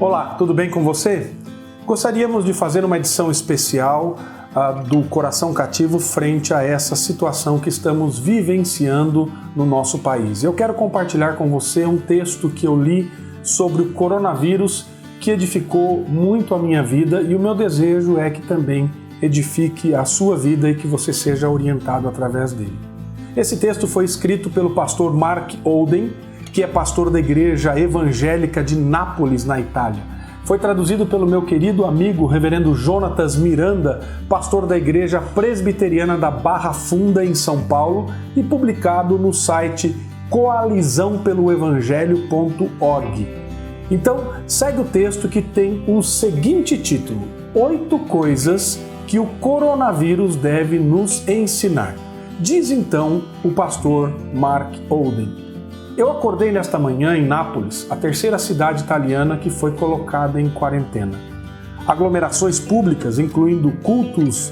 Olá, tudo bem com você? Gostaríamos de fazer uma edição especial do Coração Cativo frente a essa situação que estamos vivenciando no nosso país. Eu quero compartilhar com você um texto que eu li sobre o coronavírus que edificou muito a minha vida e o meu desejo é que também edifique a sua vida e que você seja orientado através dele. Esse texto foi escrito pelo pastor Mark Olden, que é pastor da Igreja Evangélica de Nápoles, na Itália. Foi traduzido pelo meu querido amigo, reverendo Jonatas Miranda, pastor da Igreja Presbiteriana da Barra Funda, em São Paulo, e publicado no site coalizãopeloevangelho.org. Então, segue o texto que tem o seguinte título: 8 coisas que o coronavírus deve nos ensinar. Diz então o pastor Mark Olden. Eu acordei nesta manhã em Nápoles, a terceira cidade italiana que foi colocada em quarentena. Aglomerações públicas, incluindo cultos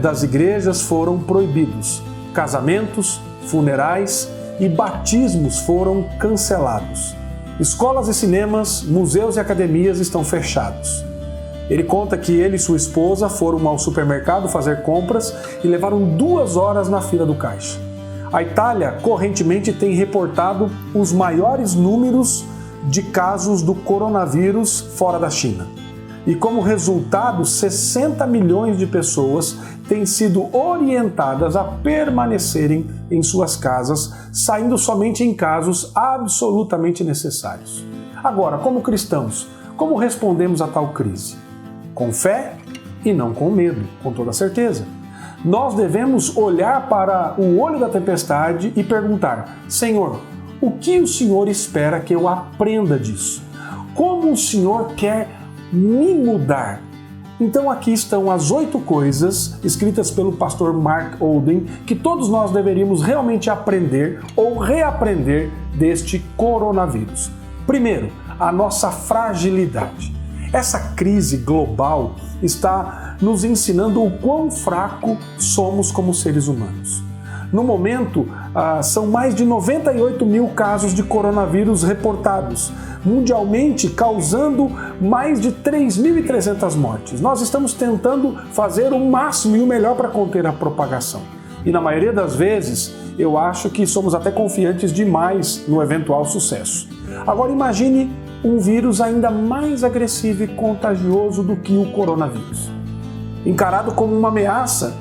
das igrejas, foram proibidos. Casamentos, funerais e batismos foram cancelados. Escolas e cinemas, museus e academias estão fechados. Ele conta que ele e sua esposa foram ao supermercado fazer compras e levaram 2 horas na fila do caixa. A Itália correntemente tem reportado os maiores números de casos do coronavírus fora da China. E como resultado, 60 milhões de pessoas têm sido orientadas a permanecerem em suas casas, saindo somente em casos absolutamente necessários. Agora, como cristãos, como respondemos a tal crise? Com fé e não com medo, com toda certeza. Nós devemos olhar para o olho da tempestade e perguntar: Senhor, o que o Senhor espera que eu aprenda disso? Como o Senhor quer me mudar? Então aqui estão as 8 coisas escritas pelo pastor Mark Olden que todos nós deveríamos realmente aprender ou reaprender deste coronavírus. Primeiro, a nossa fragilidade. Essa crise global está nos ensinando o quão fraco somos como seres humanos. No momento, são mais de 98 mil casos de coronavírus reportados, mundialmente causando mais de 3.300 mortes. Nós estamos tentando fazer o máximo e o melhor para conter a propagação. E na maioria das vezes, eu acho que somos até confiantes demais no eventual sucesso. Agora imagine um vírus ainda mais agressivo e contagioso do que o coronavírus. Encarado como uma ameaça,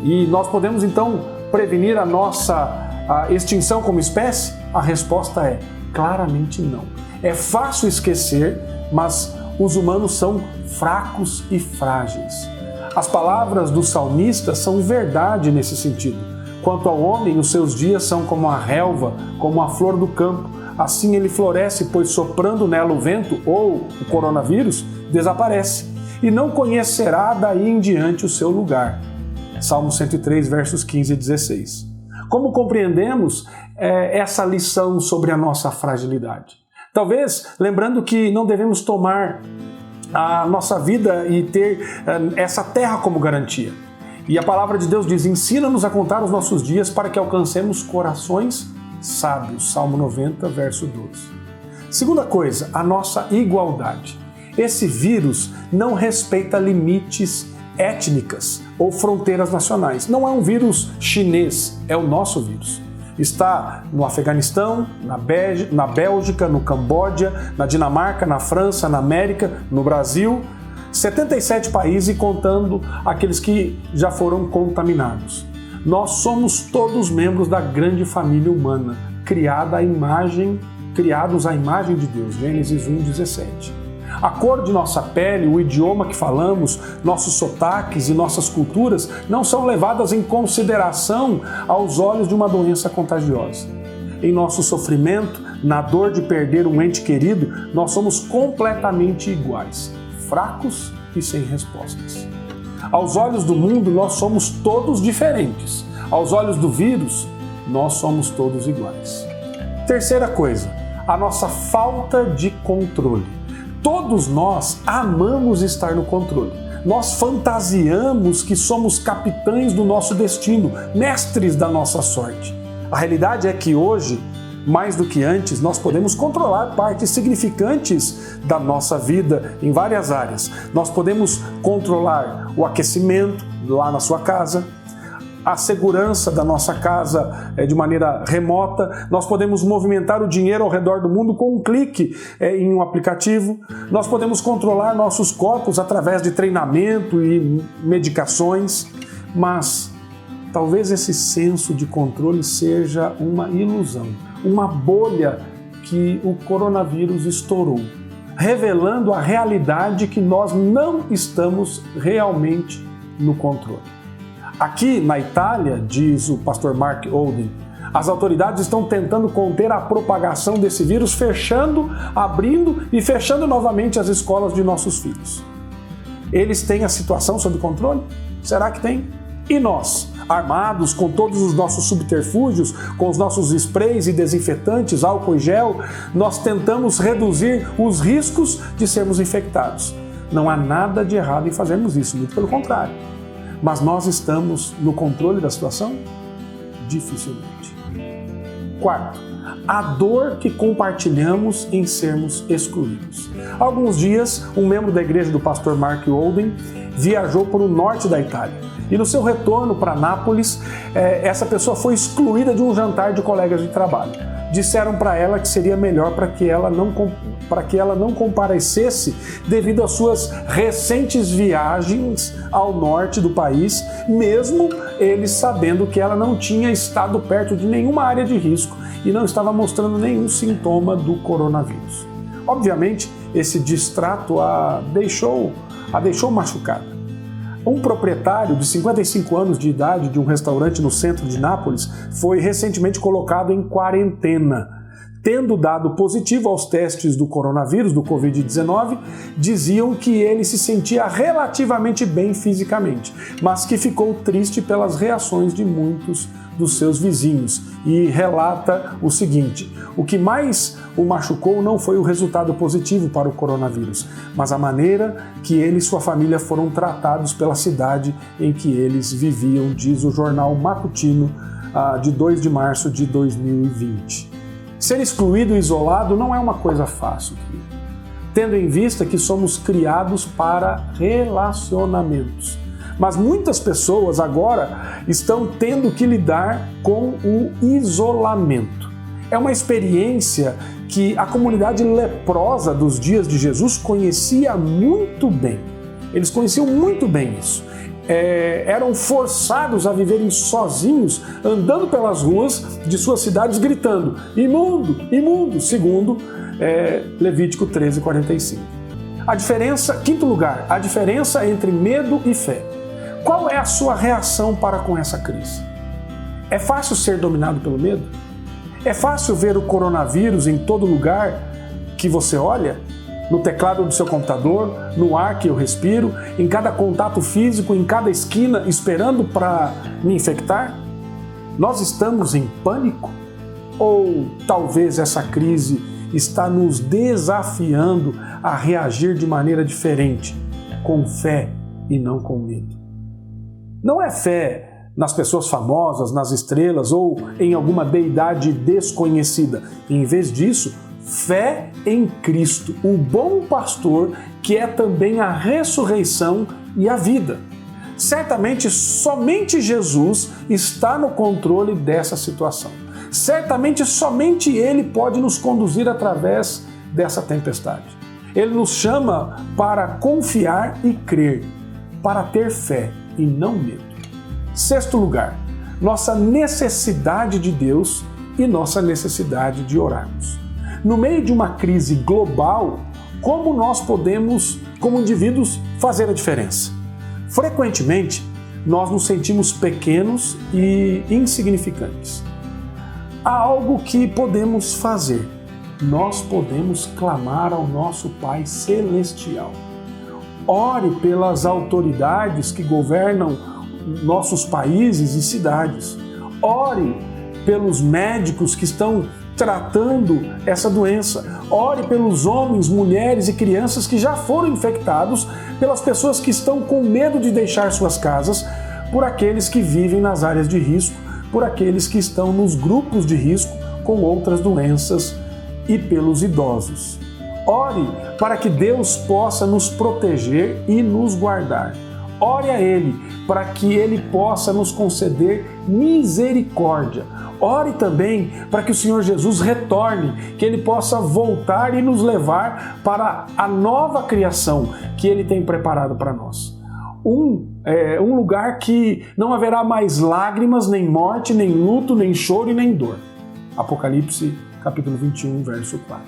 e nós podemos então prevenir a nossa extinção como espécie? A resposta é claramente não. É fácil esquecer, mas os humanos são fracos e frágeis. As palavras do salmista são verdade nesse sentido. Quanto ao homem, os seus dias são como a relva, como a flor do campo. Assim ele floresce, pois soprando nela o vento, ou o coronavírus, desaparece, e não conhecerá daí em diante o seu lugar. Salmo 103, versos 15 e 16. Como compreendemos essa lição sobre a nossa fragilidade? Talvez lembrando que não devemos tomar a nossa vida e ter essa terra como garantia. E a palavra de Deus diz: ensina-nos a contar os nossos dias para que alcancemos corações sábios. Salmo 90, verso 12. Segunda coisa, a nossa igualdade. Esse vírus não respeita limites étnicas ou fronteiras nacionais. Não é um vírus chinês, é o nosso vírus. Está no Afeganistão, na Bélgica, no Camboja, na Dinamarca, na França, na América, no Brasil, 77 países e contando aqueles que já foram contaminados. Nós somos todos membros da grande família humana, criados à imagem de Deus. Gênesis 1:17. A cor de nossa pele, o idioma que falamos, nossos sotaques e nossas culturas não são levadas em consideração aos olhos de uma doença contagiosa. Em nosso sofrimento, na dor de perder um ente querido, nós somos completamente iguais, fracos e sem respostas. Aos olhos do mundo, nós somos todos diferentes. Aos olhos do vírus, nós somos todos iguais. Terceira coisa, a nossa falta de controle. Todos nós amamos estar no controle. Nós fantasiamos que somos capitães do nosso destino, mestres da nossa sorte. A realidade é que hoje mais do que antes, nós podemos controlar partes significantes da nossa vida em várias áreas. Nós podemos controlar o aquecimento lá na sua casa, a segurança da nossa casa de maneira remota, nós podemos movimentar o dinheiro ao redor do mundo com um clique em um aplicativo, nós podemos controlar nossos corpos através de treinamento e medicações, mas talvez esse senso de controle seja uma ilusão, uma bolha que o coronavírus estourou, revelando a realidade que nós não estamos realmente no controle. Aqui na Itália, diz o pastor Mark Olden, as autoridades estão tentando conter a propagação desse vírus, fechando, abrindo e fechando novamente as escolas de nossos filhos. Eles têm a situação sob controle? Será que tem? E nós, armados com todos os nossos subterfúgios, com os nossos sprays e desinfetantes, álcool e gel, nós tentamos reduzir os riscos de sermos infectados. Não há nada de errado em fazermos isso, muito pelo contrário. Mas nós estamos no controle da situação? Dificilmente. Quarto, a dor que compartilhamos em sermos excluídos. Há alguns dias, um membro da igreja do pastor Mark Olden viajou para o norte da Itália. E no seu retorno para Nápoles, essa pessoa foi excluída de um jantar de colegas de trabalho. Disseram para ela que seria melhor para que ela não comparecesse devido às suas recentes viagens ao norte do país, mesmo eles sabendo que ela não tinha estado perto de nenhuma área de risco e não estava mostrando nenhum sintoma do coronavírus. Obviamente, esse distrato a deixou machucada. Um proprietário de 55 anos de idade de um restaurante no centro de Nápoles foi recentemente colocado em quarentena. Tendo dado positivo aos testes do coronavírus, do Covid-19, diziam que ele se sentia relativamente bem fisicamente, mas que ficou triste pelas reações de muitos dos seus vizinhos e relata o seguinte: o que mais o machucou não foi o resultado positivo para o coronavírus, mas a maneira que ele e sua família foram tratados pela cidade em que eles viviam, diz o jornal matutino de 2 de março de 2020. Ser excluído e isolado não é uma coisa fácil, tendo em vista que somos criados para relacionamentos. Mas muitas pessoas agora estão tendo que lidar com o isolamento. É uma experiência que a comunidade leprosa dos dias de Jesus conhecia muito bem. Eles conheciam muito bem isso. Eram forçados a viverem sozinhos, andando pelas ruas de suas cidades, gritando: imundo, imundo, segundo Levítico 13:45. Quinto lugar, a diferença entre medo e fé. Qual é a sua reação para com essa crise? É fácil ser dominado pelo medo? É fácil ver o coronavírus em todo lugar que você olha? No teclado do seu computador, no ar que eu respiro, em cada contato físico, em cada esquina, esperando para me infectar? Nós estamos em pânico? Ou talvez essa crise está nos desafiando a reagir de maneira diferente, com fé e não com medo? Não é fé nas pessoas famosas, nas estrelas ou em alguma deidade desconhecida. Em vez disso, fé em Cristo, o bom pastor, que é também a ressurreição e a vida. Certamente, somente Jesus está no controle dessa situação. Certamente, somente Ele pode nos conduzir através dessa tempestade. Ele nos chama para confiar e crer, para ter fé e não medo. Sexto lugar, nossa necessidade de Deus e nossa necessidade de orarmos. No meio de uma crise global, como nós podemos, como indivíduos, fazer a diferença? Frequentemente, nós nos sentimos pequenos e insignificantes. Há algo que podemos fazer. Nós podemos clamar ao nosso Pai Celestial. Ore pelas autoridades que governam nossos países e cidades. Ore pelos médicos que estão tratando essa doença. Ore pelos homens, mulheres e crianças que já foram infectados, pelas pessoas que estão com medo de deixar suas casas, por aqueles que vivem nas áreas de risco, por aqueles que estão nos grupos de risco com outras doenças e pelos idosos. Ore para que Deus possa nos proteger e nos guardar. Ore a Ele para que Ele possa nos conceder misericórdia. Ore também para que o Senhor Jesus retorne, que Ele possa voltar e nos levar para a nova criação que Ele tem preparado para nós. Um lugar que não haverá mais lágrimas, nem morte, nem luto, nem choro e nem dor. Apocalipse capítulo 21, verso 4.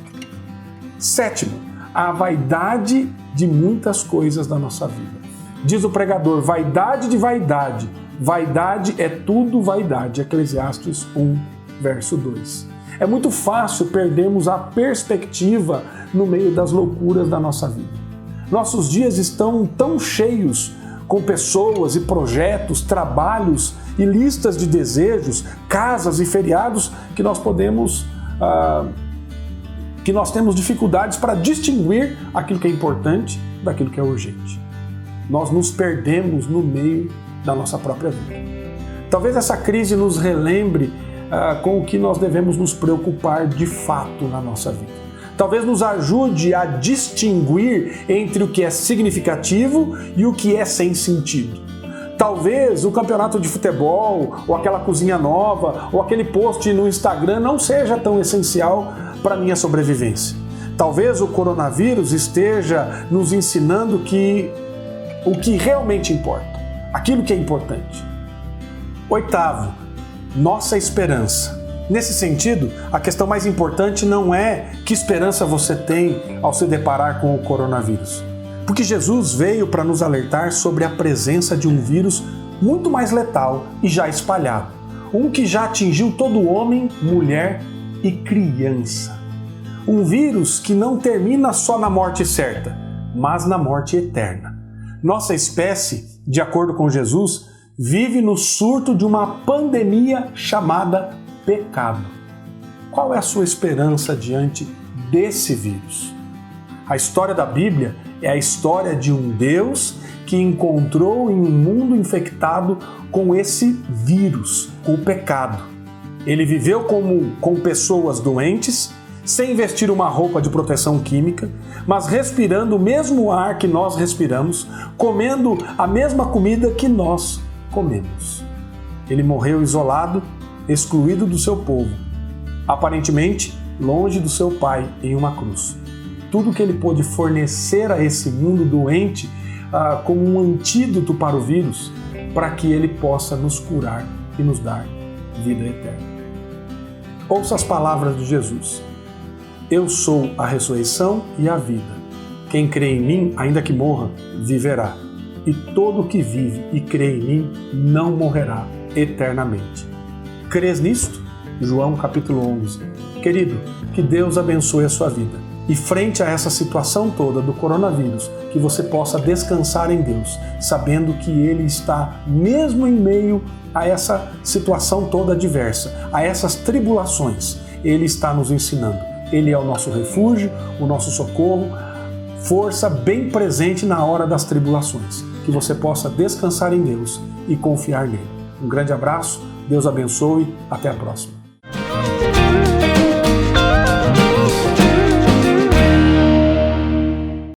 Sétimo, a vaidade de muitas coisas da nossa vida. Diz o pregador, vaidade de vaidade. Vaidade é tudo vaidade. Eclesiastes 1, verso 2. É muito fácil perdermos a perspectiva no meio das loucuras da nossa vida. Nossos dias estão tão cheios com pessoas e projetos, trabalhos e listas de desejos, casas e feriados que nós temos dificuldades para distinguir aquilo que é importante daquilo que é urgente. Nós nos perdemos no meio da nossa própria vida. Talvez essa crise nos relembre com o que nós devemos nos preocupar de fato na nossa vida. Talvez nos ajude a distinguir entre o que é significativo e o que é sem sentido. Talvez o campeonato de futebol, ou aquela cozinha nova, ou aquele post no Instagram não seja tão essencial para a minha sobrevivência. Talvez o coronavírus esteja nos ensinando que o que realmente importa, aquilo que é importante. Oitavo, nossa esperança. Nesse sentido, a questão mais importante não é que esperança você tem ao se deparar com o coronavírus. Porque Jesus veio para nos alertar sobre a presença de um vírus muito mais letal e já espalhado. Um que já atingiu todo homem, mulher e criança. Um vírus que não termina só na morte certa, mas na morte eterna. Nossa espécie, de acordo com Jesus, vive no surto de uma pandemia chamada pecado. Qual é a sua esperança diante desse vírus? A história da Bíblia é a história de um Deus que encontrou em um mundo infectado com esse vírus, com o pecado. Ele viveu com pessoas doentes, sem vestir uma roupa de proteção química, mas respirando o mesmo ar que nós respiramos, comendo a mesma comida que nós comemos. Ele morreu isolado, excluído do seu povo, aparentemente longe do seu Pai em uma cruz. Tudo que ele pôde fornecer a esse mundo doente como um antídoto para o vírus, para que ele possa nos curar e nos dar vida eterna. Ouça as palavras de Jesus. Eu sou a ressurreição e a vida. Quem crê em mim, ainda que morra, viverá. E todo que vive e crê em mim não morrerá eternamente. Crês nisto? João capítulo 11. Querido, que Deus abençoe a sua vida. E frente a essa situação toda do coronavírus, que você possa descansar em Deus, sabendo que Ele está mesmo em meio a essa situação toda adversa, a essas tribulações. Ele está nos ensinando. Ele é o nosso refúgio, o nosso socorro, força bem presente na hora das tribulações. Que você possa descansar em Deus e confiar nele. Um grande abraço, Deus abençoe, até a próxima.